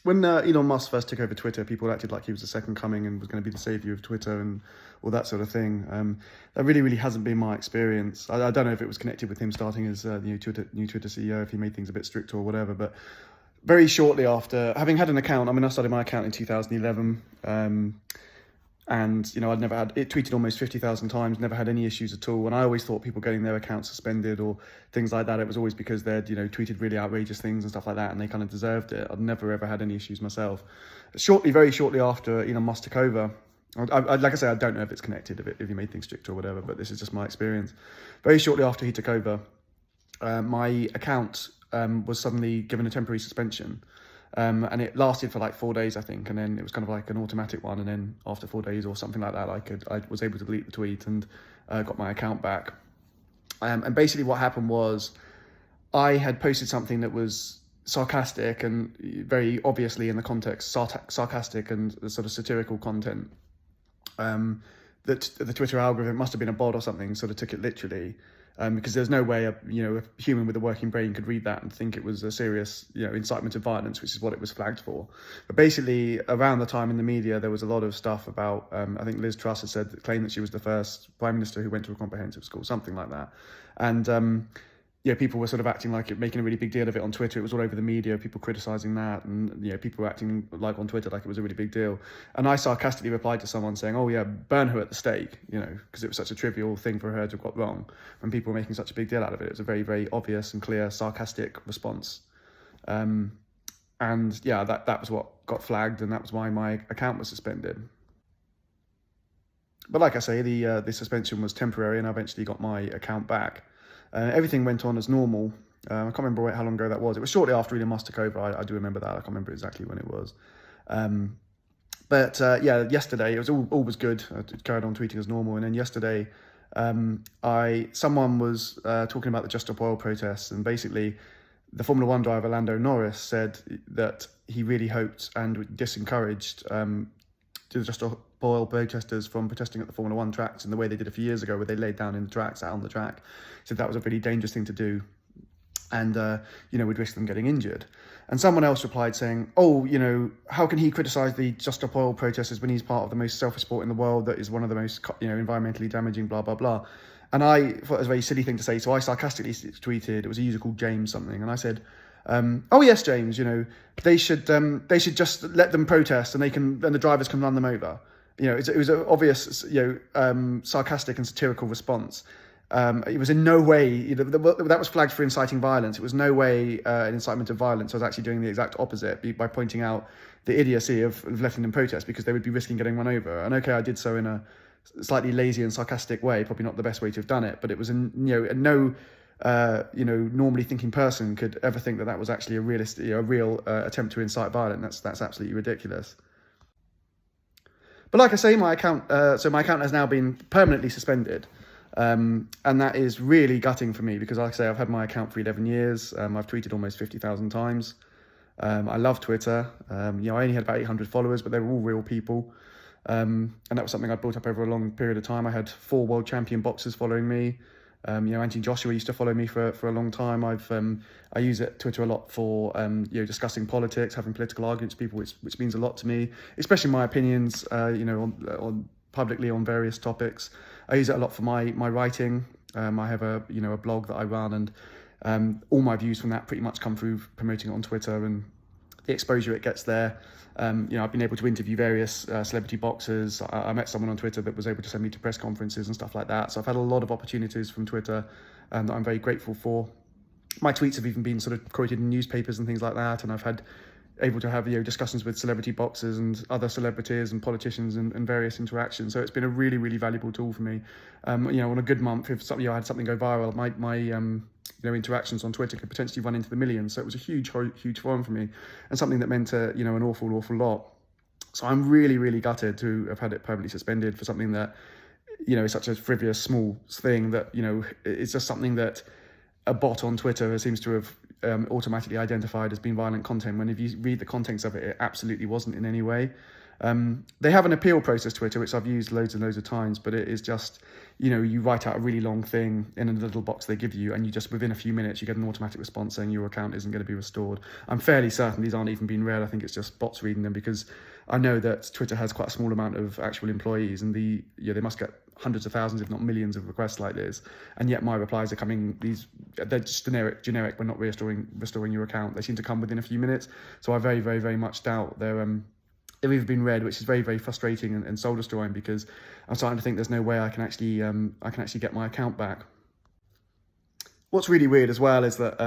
when Elon Musk first took over Twitter, people acted like he was the second coming and was going to be the savior of Twitter and all that sort of thing. That really hasn't been my experience. I don't know if it was connected with him starting as the new Twitter CEO, if he made things a bit stricter or whatever. But very shortly after having had an account, I started my account in 2011. And I'd never had it tweeted almost 50,000 times, never had any issues at all. And I always thought people getting their accounts suspended or things like that, it was always because they'd tweeted really outrageous things and stuff like that, and they kind of deserved it. I'd never ever had any issues myself. Very shortly after Elon Musk took over, like I say, I don't know if it's connected, if he made things stricter or whatever, but this is just my experience. Very shortly after he took over, my account was suddenly given a temporary suspension. And it lasted for like 4 days, I think, and then it was kind of like an automatic one. And then after 4 days or something like that, I was able to delete the tweet and got my account back. And basically, what happened was, I had posted something that was sarcastic and very obviously in the context sarcastic and sort of satirical content. That the Twitter algorithm must have been a bot or something, sort of took it literally. Because there's no way a human with a working brain could read that and think it was a serious incitement of violence, which is what it was flagged for. But basically, around the time in the media, there was a lot of stuff about I think Liz Truss had claimed that she was the first prime minister who went to a comprehensive school, something like that, and people were sort of acting like it, making a really big deal of it on Twitter. It was all over the media, people criticising that, and people were acting like on Twitter like it was a really big deal. And I sarcastically replied to someone saying, "Oh yeah, burn her at the stake," because it was such a trivial thing for her to have got wrong. When people were making such a big deal out of it, it was a very, very obvious and clear sarcastic response. And yeah, that was what got flagged, and that was why my account was suspended. But like I say, the suspension was temporary, and I eventually got my account back. Everything went on as normal. I can't remember how long ago that was. It was shortly after Elon Musk took over. I do remember that. I can't remember exactly when it was. But yesterday it was all was good. I carried on tweeting as normal, and then yesterday, someone was talking about the Just Stop Oil protests, and basically, the Formula One driver Lando Norris said that he really hoped and disencouraged the Just Stop Oil protesters from protesting at the Formula One tracks in the way they did a few years ago, where they laid down in the tracks, out on the track. Said that was a really dangerous thing to do, and would risk them getting injured. And someone else replied saying, "Oh, how can he criticise the Just Stop Oil protesters when he's part of the most selfish sport in the world that is one of the most environmentally damaging, blah blah blah." And I thought it was a very silly thing to say, so I sarcastically tweeted, it was a user called James something, and I said, "Oh yes, James, they should just let them protest, and the drivers can run them over." It was an obvious sarcastic and satirical response. It was in no way, that was flagged for inciting violence. It was no way an incitement of violence. I was actually doing the exact opposite by pointing out the idiocy of letting them protest, because they would be risking getting run over. And okay, I did so in a slightly lazy and sarcastic way, probably not the best way to have done it, but it was no normally thinking person could ever think that was actually a real attempt to incite violence. That's absolutely ridiculous. But like I say, my account has now been permanently suspended. And that is really gutting for me, because like I say, I've had my account for 11 years. I've tweeted almost 50,000 times. I love Twitter. I only had about 800 followers, but they were all real people. And that was something I built up over a long period of time. I had 4 world champion boxers following me. Anthony Joshua used to follow me for a long time. I use Twitter a lot for discussing politics, having political arguments with people, which means a lot to me, especially my opinions on publicly on various topics. I use it a lot for my writing. I have a blog that I run, and all my views from that pretty much come through promoting it on Twitter and the exposure it gets there. I've been able to interview various celebrity boxers. I met someone on Twitter that was able to send me to press conferences and stuff like that. So I've had a lot of opportunities from Twitter that I'm very grateful for. My tweets have even been sort of quoted in newspapers and things like that, and I've had able to have discussions with celebrity boxers and other celebrities and politicians and various interactions. So it's been a really, really valuable tool for me. On a good month, if I had something go viral, my interactions on Twitter could potentially run into the millions. So it was a huge forum for me, and something that meant an awful lot. So I'm really, really gutted to have had it permanently suspended for something that is such a frivolous, small thing that it's just something that a bot on Twitter seems to have automatically identified as being violent content, when if you read the contents of it, it absolutely wasn't in any way. They have an appeal process, Twitter, which I've used loads and loads of times, but it is just, you write out a really long thing in a little box they give you, and you just, within a few minutes, you get an automatic response saying your account isn't going to be restored. I'm fairly certain these aren't even being read. I think it's just bots reading them, because I know that Twitter has quite a small amount of actual employees, and they must get hundreds of thousands, if not millions, of requests like this, and yet my replies are coming. They're just generic. We're not restoring your account. They seem to come within a few minutes, so I very, very, very much doubt they've either been read, which is very, very frustrating and soul destroying, because I'm starting to think there's no way I can actually get my account back. What's really weird as well is that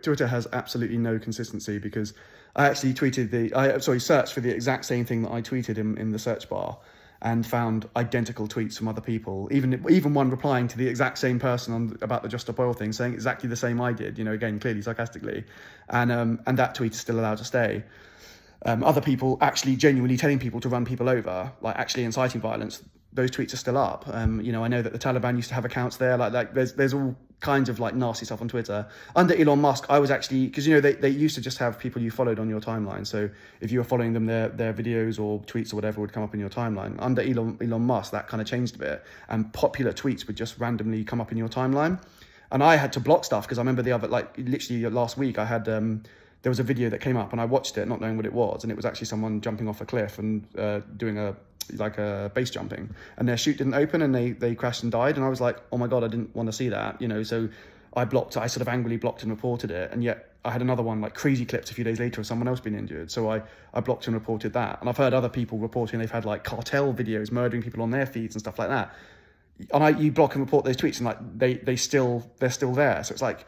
Twitter has absolutely no consistency, because I actually searched for the exact same thing that I tweeted in the search bar, and found identical tweets from other people, even one replying to the exact same person about the Just Stop Oil thing, saying exactly the same I did, again, clearly sarcastically, and that tweet is still allowed to stay. Other people actually genuinely telling people to run people over, like actually inciting violence, those tweets are still up. I know that the Taliban used to have accounts there. Like there's all kinds of like nasty stuff on Twitter. Under Elon Musk, I was actually, because they used to just have people you followed on your timeline. So if you were following them, their videos or tweets or whatever would come up in your timeline. Under Elon Musk, that kind of changed a bit, and popular tweets would just randomly come up in your timeline. And I had to block stuff, because I remember literally last week I had there was a video that came up, and I watched it not knowing what it was, and it was actually someone jumping off a cliff and doing a base jumping, and their chute didn't open, and they crashed and died, and I was like, oh my god, I didn't want to see that, so I sort of angrily blocked and reported it. And yet I had another one, like Crazy Clips, a few days later of someone else being injured, so I blocked and reported that. And I've heard other people reporting they've had like cartel videos murdering people on their feeds and stuff like that, and you block and report those tweets, and like they're still there. So it's like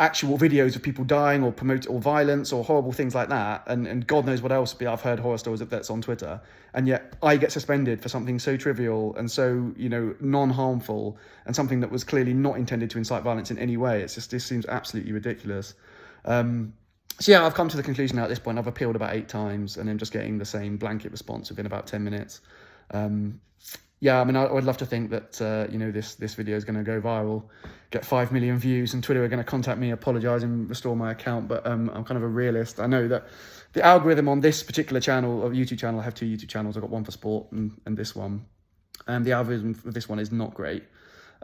actual videos of people dying or violence or horrible things like that, and God knows what else. I've heard horror stories that's on Twitter, and yet I get suspended for something so trivial and so non-harmful, and something that was clearly not intended to incite violence in any way. This seems absolutely ridiculous. So yeah, I've come to the conclusion now at this point. I've appealed about 8 times, and I'm just getting the same blanket response within about 10 minutes. Yeah, I mean, I would love to think that, this video is going to go viral, get 5 million views, and Twitter are going to contact me, apologise and restore my account. But I'm kind of a realist. I know that the algorithm on this particular channel, or YouTube channel, I have 2 YouTube channels. I've got one for sport and this one. And the algorithm for this one is not great.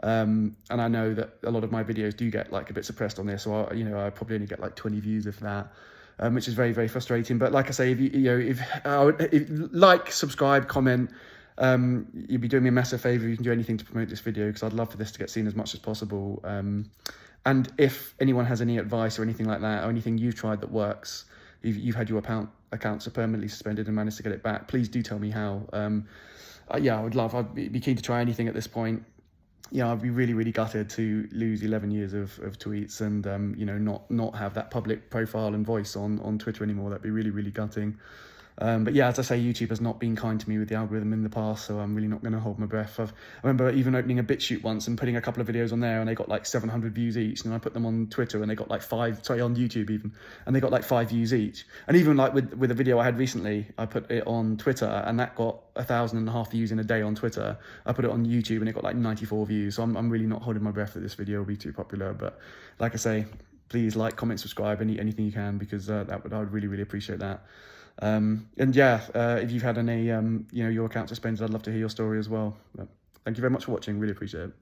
And I know that a lot of my videos do get like a bit suppressed on this. So, I probably only get like 20 views, if that. Which is very, very frustrating. But like I say, if like, subscribe, comment, you'd be doing me a massive favour if you can do anything to promote this video, because I'd love for this to get seen as much as possible. And if anyone has any advice or anything like that, or anything you've tried that works, you've had your accounts permanently suspended and managed to get it back, please do tell me how. I'd be keen to try anything at this point. Yeah, I'd be really, really gutted to lose 11 years of tweets and not have that public profile and voice on Twitter anymore. That'd be really, really gutting. But yeah, as I say, YouTube has not been kind to me with the algorithm in the past, so I'm really not going to hold my breath. I remember even opening a BitChute once and putting a couple of videos on there, and they got like 700 views each, and I put them on Twitter and they got like on YouTube even, and they got like 5 views each. And even like with a video I had recently, I put it on Twitter and that got 1,500 views in a day on Twitter. I put it on YouTube and it got like 94 views. So I'm really not holding my breath that this video will be too popular. But like I say, please like, comment, subscribe, anything you can, because I would really, really appreciate that. If you've had any, your account suspended, I'd love to hear your story as well. But thank you very much for watching. Really appreciate it.